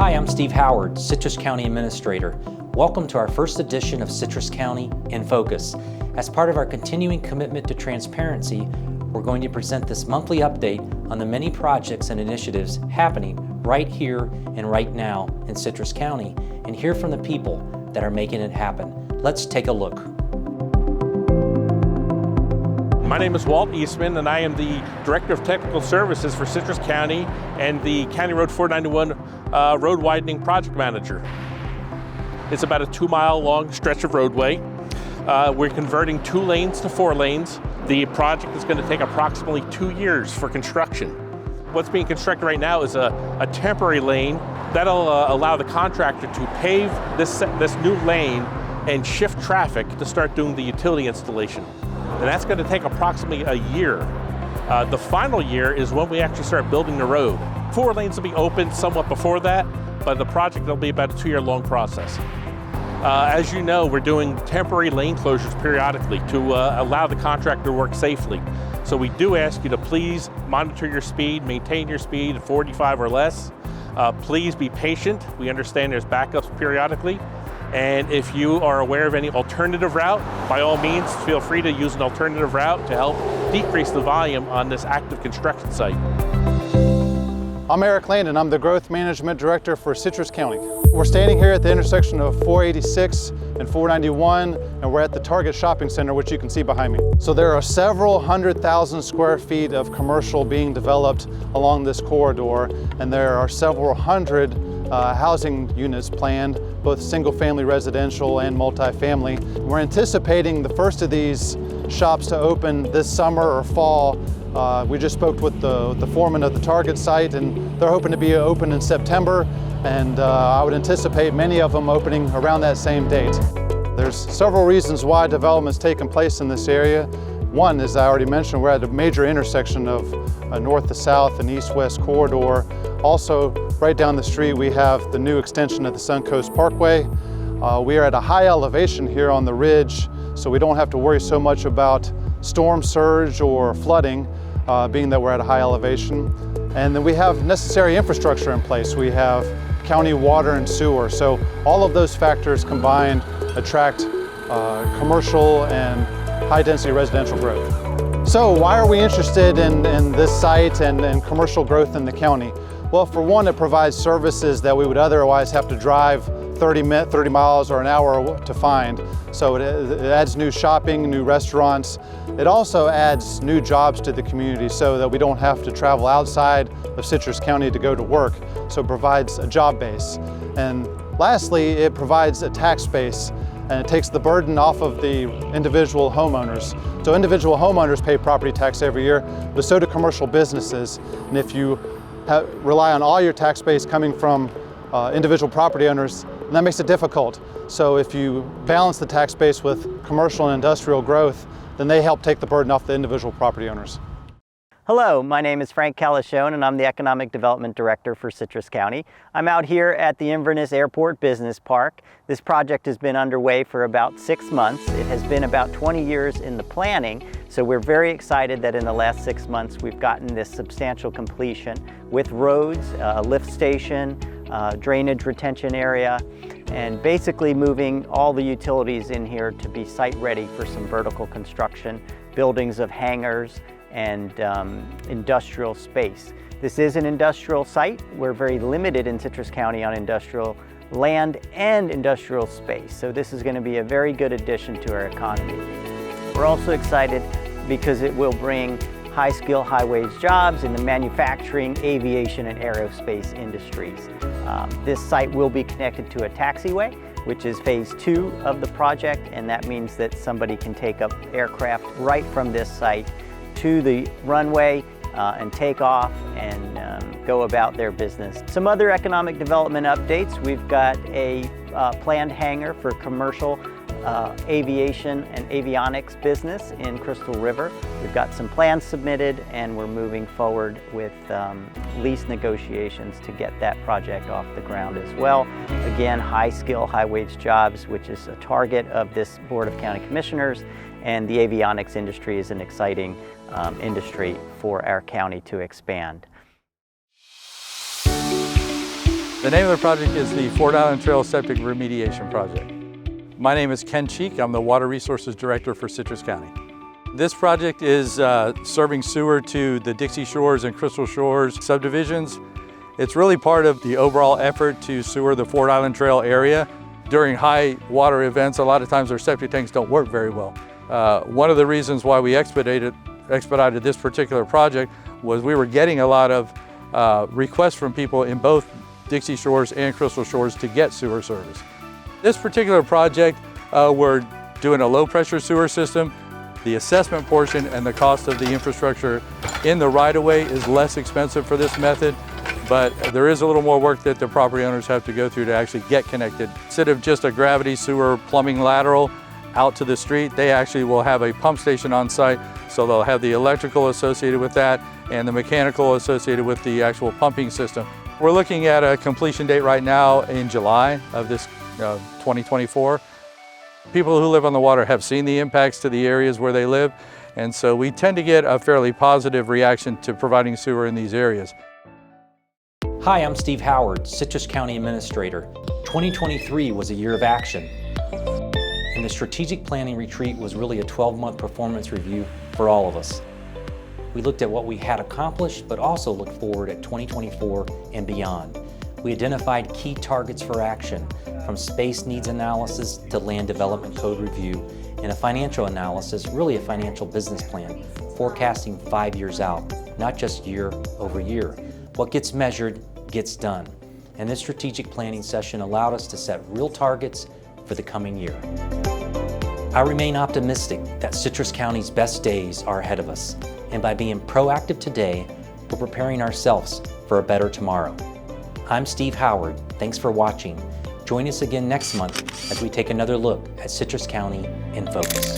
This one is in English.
Hi, I'm Steve Howard, Citrus County Administrator. Welcome to our first edition of Citrus County in Focus. As part of our continuing commitment to transparency, we're going to present this monthly update on the many projects and initiatives happening right here and right now in Citrus County, and hear from the people that are making it happen. Let's take a look. My name is Walt Eastman, and I am the Director of Technical Services for Citrus County and the County Road 491 Road Widening Project Manager. It's about a 2-mile long stretch of roadway. We're converting 2 lanes to 4 lanes. The project is going to take approximately 2 years for construction. What's being constructed right now is a temporary lane that'll allow the contractor to pave this new lane and shift traffic to start doing the utility installation. And that's going to take approximately a year. The final year is when we actually start building the road. 4 lanes will be open somewhat before that, but the project will be about a 2-year-long process. As you know, we're doing temporary lane closures periodically to allow the contractor to work safely. So we do ask you to please monitor your speed, maintain your speed at 45 or less. Please be patient. We understand there's backups periodically. And if you are aware of any alternative route, by all means, feel free to use an alternative route to help decrease the volume on this active construction site. I'm Eric Landon. I'm the Growth Management Director for Citrus County. We're standing here at the intersection of 486 and 491, and we're at the Target Shopping Center, which you can see behind me. So there are several 100,000 square feet of commercial being developed along this corridor, and there are several hundred housing units planned, both single-family residential and multifamily. We're anticipating the first of these shops to open this summer or fall. We just spoke with the foreman of the Target site, and they're hoping to be open in September, and I would anticipate many of them opening around that same date. There's several reasons why development's taking place in this area. One, as I already mentioned, we're at a major intersection of a north to south and east-west corridor. Also, right down the street, we have the new extension of the Suncoast Parkway. We are at a high elevation here on the ridge, so we don't have to worry so much about storm surge or flooding, being that we're at a high elevation. And then we have necessary infrastructure in place. We have county water and sewer. So all of those factors combined attract commercial and high-density residential growth. So why are we interested in this site and commercial growth in the county? Well, for one, it provides services that we would otherwise have to drive 30 miles or an hour to find. So it adds new shopping, new restaurants. It also adds new jobs to the community so that we don't have to travel outside of Citrus County to go to work. So it provides a job base. And lastly, it provides a tax base, and it takes the burden off of the individual homeowners. So individual homeowners pay property tax every year, but so do commercial businesses. And if you rely on all your tax base coming from individual property owners, and that makes it difficult. So if you balance the tax base with commercial and industrial growth, then they help take the burden off the individual property owners. Hello, my name is Frank Calashone, and I'm the Economic Development Director for Citrus County. I'm out here at the Ines Airport Business Park. This project has been underway for about 6 months. It has been about 20 years in the planning, so we're very excited that in the last 6 months we've gotten this substantial completion with roads, a lift station, drainage retention area, and basically moving all the utilities in here to be site ready for some vertical construction, buildings of hangars, and industrial space. This is an industrial site. We're very limited in Citrus County on industrial land and industrial space, so this is going to be a very good addition to our economy. We're also excited because it will bring high-skill, high-wage jobs in the manufacturing, aviation, and aerospace industries. This site will be connected to a taxiway, which is phase 2 of the project, and that means that somebody can take up aircraft right from this site to the runway and take off and go about their business. Some other economic development updates. We've got a planned hangar for commercial aviation and avionics business in Crystal River. We've got some plans submitted, and we're moving forward with lease negotiations to get that project off the ground as well. Again, high skill, high wage jobs, which is a target of this Board of County Commissioners, and the avionics industry is an exciting industry for our county to expand. The name of the project is the Ford Island Trail Septic Remediation Project. My name is Ken Cheek. I'm the Water Resources Director for Citrus County. This project is serving sewer to the Dixie Shores and Crystal Shores subdivisions. It's really part of the overall effort to sewer the Ford Island Trail area. During high water events, a lot of times our septic tanks don't work very well. One of the reasons why we expedited this particular project was we were getting a lot of requests from people in both Dixie Shores and Crystal Shores to get sewer service. This particular project, we're doing a low pressure sewer system. The assessment portion and the cost of the infrastructure in the right-of-way is less expensive for this method, but there is a little more work that the property owners have to go through to actually get connected. Instead of just a gravity sewer plumbing lateral out to the street, they actually will have a pump station on site, so they'll have the electrical associated with that and the mechanical associated with the actual pumping system. We're looking at a completion date right now in July of this 2024. People who live on the water have seen the impacts to the areas where they live, and so we tend to get a fairly positive reaction to providing sewer in these areas. Hi, I'm Steve Howard, Citrus County Administrator. 2023 was a year of action, and the strategic planning retreat was really a 12-month performance review for all of us. We looked at what we had accomplished, but also looked forward at 2024 and beyond. We identified key targets for action, from space needs analysis to land development code review, and a financial analysis, really a financial business plan, forecasting 5 years out, not just year over year. What gets measured gets done. And this strategic planning session allowed us to set real targets for the coming year. I remain optimistic that Citrus County's best days are ahead of us. And by being proactive today, we're preparing ourselves for a better tomorrow. I'm Steve Howard. Thanks for watching. Join us again next month as we take another look at Citrus County in Focus.